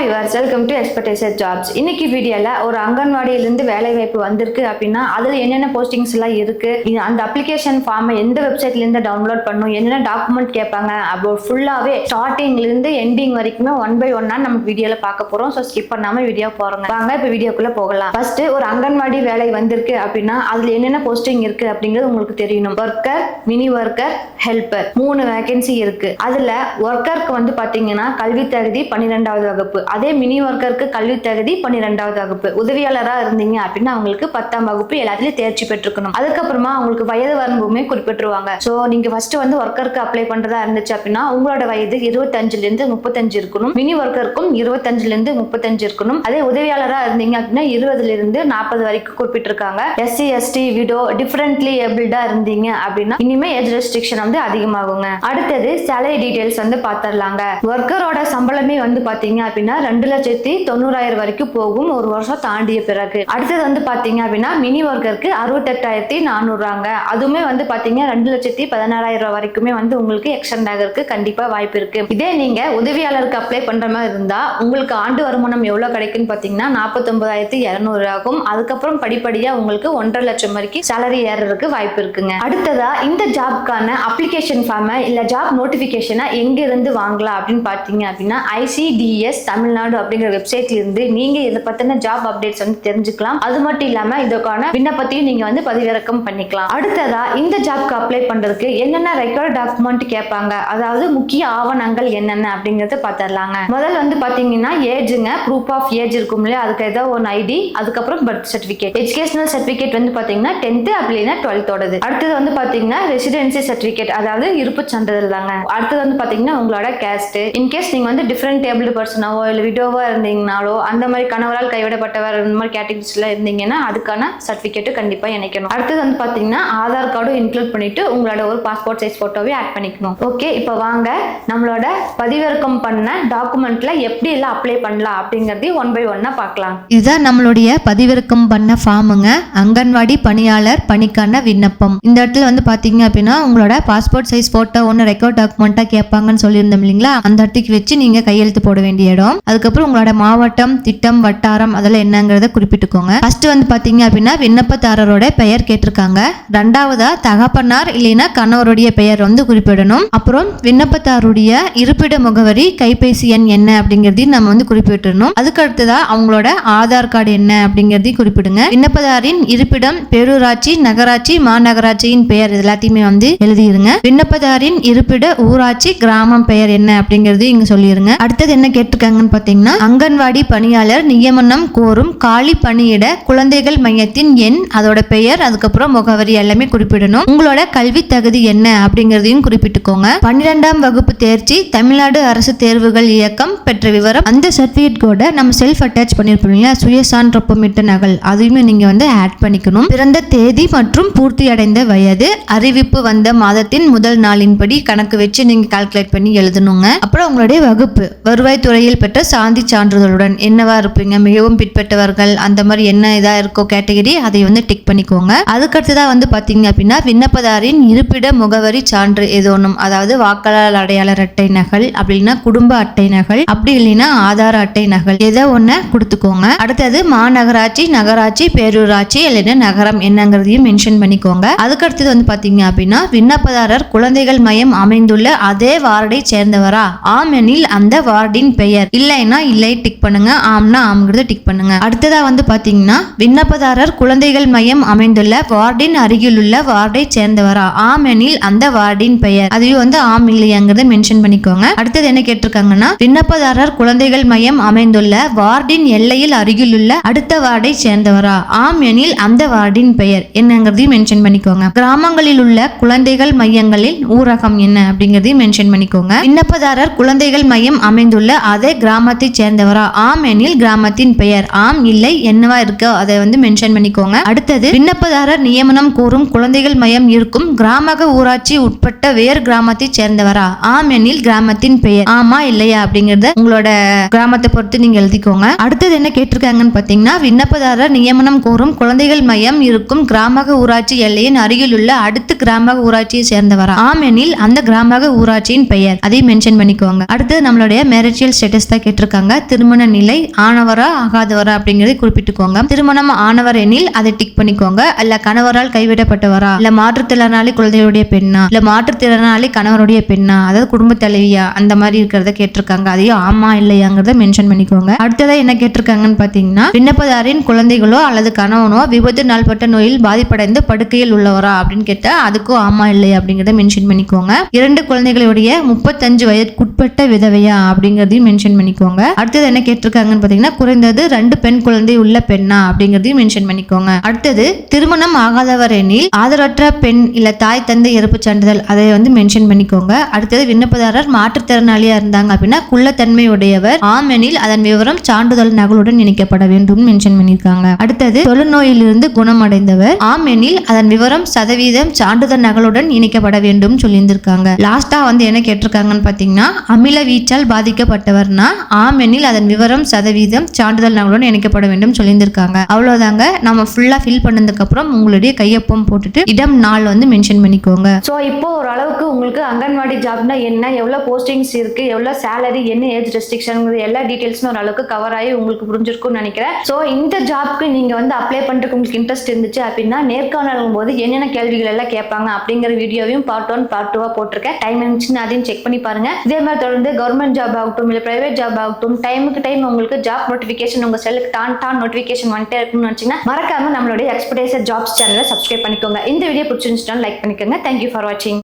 Viewers, welcome to Expertiser jobs. இன்னைக்கு வீடியோல ஒரு அங்கன்வாடியிலிருந்து வேலை வாய்ப்பு வந்திருக்கு அப்படின்னா அதுல என்னென்ன போஸ்டிங்ஸ் எல்லாம் இருக்கு, அந்த அப்ளிகேஷன் ஃபார்ம் எந்த வெப்சைட்ல இருந்து டவுன்லோட் பண்ணணும், என்னென்ன டாக்குமெண்ட் கேட்பாங்க அப்போ ஃபுல்லாவே ஸ்டார்டிங்ல இருந்து எண்டிங் வரைக்குமே ஒன் பை ஒன்னா நம்ம வீடியோல பார்க்க போறோம். ஸோ ஸ்கிப் பண்ணாம வீடியோ போறோங்க. வாங்க இப்போ வீடியோக்குள்ள போகலாம். ஃபர்ஸ்ட் ஒரு அங்கன்வாடி வேலை வந்திருக்கு அப்படின்னா அதுல என்னென்ன போஸ்டிங் இருக்கு அப்படிங்கிறது உங்களுக்கு தெரியணும். Worker, mini worker, helper 3 vacancy இருக்கு. அதுல ஒர்க்கருக்கு வந்து பாத்தீங்கன்னா கல்வி தகுதி 12வது வகுப்பு, அதே மினி ஒர்க்கருக்கு கல்வி தகுதி 12வது வகுப்பு. உதவியாளரா இருந்தீங்க அப்படின்னா அவங்களுக்கு 10ஆம் வகுப்பு எல்லாத்துலயும் தேர்ச்சி பெற்றுக்கணும். அதுக்கப்புறமா அவங்களுக்கு வயது வரம்புமே குறிப்பிட்டுருவாங்க. சோ நீங்க ஃபர்ஸ்ட் வந்து ஒர்க்கருக்கு அப்ளை பண்றதா இருந்துச்சு அப்படின்னா உங்களோட வயது 25ல இருந்து 35 இருக்கணும். மினி ஒர்க்கருக்கும் 25ல இருந்து 35 இருக்கணும். அதே உதவியாளரா இருந்தீங்க அப்படின்னா 20ல இருந்து 40 வரைக்கும் குறிப்பிட்டிருக்காங்க. SC ST விடோ டிஃபரெண்ட்லி ஏபிள்டா இருந்தீங்க அப்படின்னா இனிமே ஏஜ் ரெஸ்ட்ரிக்ஷன் வந்து அதிகமாகுங்க. அடுத்தது சேலரி டீடைல்ஸ் வந்து பாத்திரலாங்க. ஒர்க்கரோட சம்பளமே வந்து பாத்தீங்க அப்படின்னா 2,90,000 வரைக்கும் போகும் ஒரு வருஷம் தாண்டிய பிறகு. அடுத்தது வந்து பாத்தீங்க அப்படின்னா மினி ஒர்க்கருக்கு 68,400, அதுவுமே வந்து பாத்தீங்க 2,16,000 வரைக்குமே வந்து உங்களுக்கு எக்ஸ்டெண்ட் ஆகிறதுக்கு கண்டிப்பா வாய்ப்பு இருக்கு. இதே நீங்க உதவியாளருக்கு அப்ளை பண்ற மாதிரி இருந்தா உங்களுக்கு ஆண்டு வருமானம் எவ்வளவு கிடைக்குன்னு பாத்தீங்கன்னா 49,200 ஆகும். அதுக்கப்புறம் படிப்படியா உங்களுக்கு 1.5 லட்சம் வரைக்கும் சேலரி ஏறதுக்கு வாய்ப்பு இருக்குங்க. அடுத்ததா இந்த ஜாப்க்கான அப்ளிகேஷன் ஃபார்ம் இல்ல ஜாப் நோட்டிபிகேஷனை எங்க இருந்து வாங்கலாம் அப்படின்னு பாத்தீங்க அப்படின்னா ICDS தமிழ்நாடு அப்படிங்கிற வெப்சைட்ல இருந்து நீங்க இதை பத்தின ஜாப் அப்டேட்ஸ் வந்து தெரிஞ்சுக்கலாம். அது மட்டும் இல்லாம இதற்கான விண்ணப்பத்தையும் நீங்க வந்து பதிவிறக்கம் பண்ணிக்கலாம். அடுத்ததா இந்த ஜாப்க்கு அப்ளை பண்றதுக்கு என்னென்ன ரெக்கார்ட் டாக்குமெண்ட் கேட்பாங்க, அதாவது முக்கிய ஆவணங்கள் என்னென்ன அப்படிங்கறத பாத்திரலாங்க. முதல்ல வந்து பாத்தீங்கன்னா ஏஜுங்க, ப்ரூஃப் ஆஃப் ஏஜ் இருக்கும் இல்லையா, அதுக்கு ஏதோ ஒரு ID, அதுக்கப்புறம் பர்த் சர்டிபிகேட், எஜுகேஷனல் சர்டிபிகேட் வந்து பாத்தீங்கன்னா 10th அப்படின்னா 12th. அடுத்தது வந்து பாத்தீங்கன்னா ரெசிடென்சி சர்டிபிகேட், அதாவது இருப்பு சான்றிதழ் தாங்க. அடுத்தது வந்து பாத்தீங்கன்னா உங்களோட கேஸ்ட், இன்கேஸ் நீங்க வந்து டிஃபரெண்ட் டேபிள் பர்சனாவோ இல்ல விடோவா இருந்தீங்கனாலோ அந்த மாதிரி கணவரால் கைவிடப்பட்டவர் இந்த மாதிரி கேட்டகரிஸ்ல இருந்தீங்கன்னா அதுக்கான சர்டிபிகேட் கண்டிப்பா இணைக்கணும். அடுத்தது வந்து பாத்தீங்கன்னா ஆதார் கார்டும் இன்க்ளூட் பண்ணிட்டு உங்களோட ஒரு பாஸ்போர்ட் சைஸ் போட்டோவே ஆட் பண்ணிக்கணும். ஓகே, இப்போ வாங்க நம்மளோட பதிவிறக்கம் பண்ண டாக்குமெண்ட்ல எப்படி எல்லாம் அப்ளை பண்ணலாம் அப்படிங்கறதையும் ஒன் பை ஒன்னா பார்க்கலாம். இதுதான் நம்மளுடைய பதிவிறக்கம் பண்ண ஃபார்முங்க. அங்கன்வாடி பணியாளர் பணிக்கான விண்ணப்பம். இந்த இடத்துல வந்து பாத்தீங்க அப்படின்னா உங்களோட பாஸ்போர்ட் சைஸ் போட்டோ ஒன்னு ரெக்கார்ட் டாக்குமெண்டா கேட்பாங்கன்னு சொல்லியிருந்தோம் இல்லைங்களா, அந்த இடத்துக்கு வச்சு நீங்க கையெழுத்து போட வேண்டிய இடம். அதுக்கப்புறம் உங்களோட மாவட்டம், திட்டம், வட்டாரம் அதெல்லாம் என்னங்கறத குறிப்பிட்டுக்கோங்க. ஃபர்ஸ்ட் வந்து பாத்தீங்க அப்படின்னா விண்ணப்பதாரரோட பெயர் கேட்டிருக்காங்க. ரெண்டாவதா தகப்பனார் இல்லைன்னா கணவருடைய பெயர் வந்து குறிப்பிடணும். அப்புறம் விண்ணப்பதாருடைய இருப்பிட முகவரி, கைபேசி எண் என்ன அப்படிங்கறதையும் நம்ம வந்து குறிப்பிடணும். அதுக்கு அடுத்ததா அவங்களோட ஆதார் கார்டு என்ன அப்படிங்கறதையும் குறிப்பிடுங்க. விண்ணப்பதாரின் இருப்பிடம், பேரூராட்சி, நகராட்சி, மாநகராட்சியின் பெயர் எல்லாத்தையுமே வந்து எழுதிருங்க. விண்ணப்பதாரின் இருப்பிட ஊராட்சி, கிராமம் பெயர் என்ன அப்படிங்கறது இங்க சொல்லிருங்க. அடுத்தது என்ன கேட்டிருக்காங்கன்னு பாத்தீங்கன்னா அங்கன்வாடி பணியாளர் நியமனம் கோரும் காலி பணியிட குழந்தைகள் மையத்தின் எண், அதோட பெயர், அதுக்கப்புறம் முகவரி எல்லாமே குறிப்பிடணும். உங்களோட கல்வி தகுதி என்ன அப்படிங்கறதையும் குறிப்பிட்டுக்கோங்க. 12ஆம் வகுப்பு தேர்ச்சி, தமிழ்நாடு அரசு தேர்வுகள் இயக்கம் பெற்ற விவரம், அந்த சர்டிபிகேட் கூட நம்ம செல்ஃப் அட்டாச் பண்ணிருப்போம் இல்லையா, சுயசான்றொப்பமிட்ட நகல், அதையுமே நீங்க வந்து ஆட் பண்ணிக்கணும். பிறந்த தேதி மற்றும் பூர்த்தி அடைந்த வயது, அறிவிப்பு வந்த மாதத்தின் முதல் நாளின்படி கணக்கு வச்சு நீங்க கால்குலேட் பண்ணி எழுதணுங்க. அப்புறம் உங்களுடைய வகுப்பு, வருவாய் துறையில் பெற்ற சாந்தி சான்றிதழுடன் என்னவா இருப்பீங்க, மிகவும் பிற்பட்டவர்கள் அந்த மாதிரி என்ன இதா இருக்கோ கேட்டகரி, அதை வந்து டிக் பண்ணிக்கோங்க. அதுக்கடுத்ததா வந்து பாத்தீங்க அப்படின்னா விண்ணப்பதாரின் இருப்பிட முகவரி சான்று ஏதோ ஒன்றும், அதாவது வாக்காளர் அடையாளர் அட்டை நகல், அப்படின்னா குடும்ப அட்டை நகல், அப்படி இல்லைன்னா ஆதார அட்டை நகல், ஏதோ ஒண்ணு கொடுத்துக்கோங்க. அடுத்தது மாநகராட்சி, நகராட்சி, பேரூராட்சி இல்லைன்னா நகரம் என்னங்கிறதையும் மென்ஷன் பண்ணிக்கோங்க. அதுக்கடுத்தது வந்து பாத்தீங்க அப்படின்னா விண்ணப்பதாரர் குழந்தைகள் மையம் அமைந்துள்ள அதே வார்டை சேர்ந்தவரா, ஆம் எனில் அந்த வார்டின் பெயர், இல்லைன்னா இல்லை டிக் பண்ணுங்க, ஆம்னா ஆம்ங்கிறத டிக் பண்ணுங்க. அடுத்ததா வந்து பாத்தீங்கன்னா விண்ணப்பதாரர் குழந்தைகள் மையம் அமைந்துள்ள வார்டின் அருகில் உள்ள வார்டை சேர்ந்தவரா, ஆம் எனில் அந்த வார்டின் பெயர், அதையும் வந்து ஆம் இல்லையாங்கிறத மென்ஷன் பண்ணிக்கோங்க. அடுத்தது என்ன கேட்டிருக்காங்கன்னா விண்ணப்பதாரர் குழந்தைகள் மையம் அமைந்துள்ள வார்டின் எல்லையில் அருகில் உள்ள அடுத்த வார்டை சேர்ந்தவரா, ஆம் எனில் அந்த வார்டின் பெயர் என்னங்கிறதையும் மென்ஷன் பண்ணிக்கோங்க. கிராமங்களில் உள்ள குழந்தைகள் மையங்களில் ஊரகம் என்ன அப்படிங்கறதையும் மென்ஷன் பண்ணிக்கோங்க. விண்ணப்பதாரர் குழந்தைகள் மையம் அமைந்துள்ள அதே கிராமத்தை சேர்ந்தவரா, ஆம் எனில் கிராமத்தின் பெயர், ஆம் இல்லை என்னவா இருக்கோ அதை வந்து மென்ஷன் பண்ணிக்கோங்க. அடுத்தது விண்ணப்பதாரர் நியமனம் கூறும் குழந்தைகள் மையம் இருக்கும் கிராமக ஊராட்சி உட்பட்ட வேறு கிராமத்தை சேர்ந்தவரா, ஆம் எனில் கிராமத்தின் பெயர், ஆமா இல்லையா அப்படிங்கறத உங்களோட கிராமத்தை பொறுத்து நீங்க எழுதிக்கோங்க. அடுத்தது என்ன கேட்டிருக்காங்கன்னு பாத்தீங்கன்னா விண்ணப்பதாரர் நியமனம் கூறும் குழந்தைகள் மையம் இருக்கும் கிராமக ஊராட்சி எல்லையின் அருகில் உள்ள அடுத்த கிராமக ஊராட்சியை சேர்ந்தவரா, ஆம் எனில் அந்த கிராமக ஊராட்சியின் பெயர், அதை மென்ஷன் பண்ணிக்கோங்க. அடுத்தது நம்மளுடைய மேரிட்டல் ஸ்டேட்டஸ் தான் கேட்டிருக்காங்க. திருமண நிலை ஆனவரா ஆகாதவரா அப்படிங்கறதை குறிப்பிட்டுக்கோங்க. திருமணம் ஆனவர் எனில் அதை டிக் பண்ணிக்கோங்க. அல்ல கணவரால் கைவிடப்பட்டவரா, இல்ல மாற்றுத்திறனாளி குழந்தையுடைய பெண்ணா, இல்ல மாற்றுத்திறனாளி கணவருடைய பெண்ணா, அதாவது குடும்ப தலைவியா, அந்த மாதிரி இருக்கிறத கேட்டிருக்காங்க. அதையும் ஆமா இல்லையாங்கிறத மென்ஷன் பண்ணிக்கோங்க. அடுத்ததா என்ன கேட்டிருக்காங்கன்னு பாத்தீங்கன்னா, விண்ணப்பதாரின் குழந்தைகளோ அல்லது கணவனோ விபத்து நாள்பட்ட நோயில் பாதிப்படைந்து படுக்கையில் உள்ளவரா அப்படின்னு கேட்டா அதுக்கும் ஆமா இல்லையா அப்படிங்கறத மென்ஷன் பண்ணிக்கோங்க. 2 குழந்தைகளுடைய 35 வயதுக்குட்பட்ட விதவையா அப்படிங்கறதையும் மென்ஷன் பண்ணிக்கோங்க. அடுத்தது என்ன கேட்டிருக்காங்கன்னு பாத்தீங்கன்னா, குறைந்தது 2 பெண் குழந்தை உள்ள பெண்ணா அப்படிங்கறதையும் மென்ஷன் பண்ணிக்கோங்க. அடுத்தது திருமணம் ஆகாதவர் எனில் ஆதரவற்ற பெண் இல்ல தாய் தந்தை இறப்பு சான்றிதழ் அதை வந்து மென்ஷன் பண்ணிக்கோங்க. அடுத்தது விண்ணப்பதாரர் மாற்றுத்திறனாளியா இருந்தாங்க அப்படின்னா குள்ளத்தன்மை உடையவர், ஆம் எனில் அதன் விவரம் சான்றிதழ் நகலுடன் இணைக்கப்பட வேண்டும் மென்ஷன் பண்ணிருக்காங்க. அடுத்தது தொழுநோயிலிருந்து குணமடைந்தவர், ஆம் எனில் அதன் விவரம் சதவீதம் சான்றிதழ் நகலுடன் இணைக்கப்பட வேண்டும் சொல்லியிருந்திருக்காங்க. லாஸ்டா வந்து என்ன கேட்டிருக்காங்கன்னு பாத்தீங்கன்னா, அமில வீச்சால் பாதிக்கப்பட்டவர்னா ஆம் எனில் அதன் விவரம் சதவீதம் சான்றிதழ் நகலுடன் இணைக்கப்பட வேண்டும் சொல்லியிருந்திருக்காங்க. அவ்வளவுதாங்க. நம்ம ஃபுல்லா ஃபில் பண்ணதுக்கு அப்புறம் உங்களுடைய கையொப்பம் போட்டுட்டு இடம் நாள் வந்து மென்ஷன் பண்ணிக்கோங்க. ஸோ இப்போ ஓரளவுக்கு உங்களுக்கு அங்கன்வாடி ஜாப்னா என்ன, எவ்வளோ போஸ்டிங்ஸ் இருக்கு, எவ்வளோ சேலரி, என்ன ஏஜ் ரெஸ்ட்ரிக்ஷன், எல்லா டீட்டெயில்ஸும் ஓரளவுக்கு கவர் ஆகி உங்களுக்கு புரிஞ்சிருக்கும்னு நினைக்கிறேன். ஸோ இந்த ஜாப்க்கு நீங்க வந்து அப்ளை பண்ணுறதுக்கு உங்களுக்கு இன்ட்ரெஸ்ட் இருந்துச்சு அப்படின்னா நேர்காணலும் போது என்னென்ன கேள்விகள் எல்லாம் கேட்பாங்க அப்படிங்கிற வீடியோவையும் பார்ட் 1 பார்ட் 2 போட்டிருக்கேன். டைம் இருந்துச்சுன்னு அதையும் செக் பண்ணி பாருங்க. இதே மாதிரி தொடர்ந்து கவர்மெண்ட் ஜாப் ஆகட்டும் இல்லை பிரைவேட் ஜாப் ஆகட்டும் டைமுக்கு டைம் உங்களுக்கு ஜாப் நோட்டிஃபிகேஷன் உங்க செல்லுக்கு டான் நோட்டிஃபிகேஷன் வந்துட்டே இருக்குன்னு நினைச்சீங்கன்னா மறக்காம நம்மளுடைய எக்ஸ்பர்டைசர் ஜாப்ஸ் சேனலை சப்ஸ்கிரைப் பண்ணிக்கோங்க. இந்த வீடியோ பிடிச்சிருந்துச்சுன்னா லைக் பண்ணிக்கோங்க. தேங்க்யூ ஃபார் வாட்சிங்.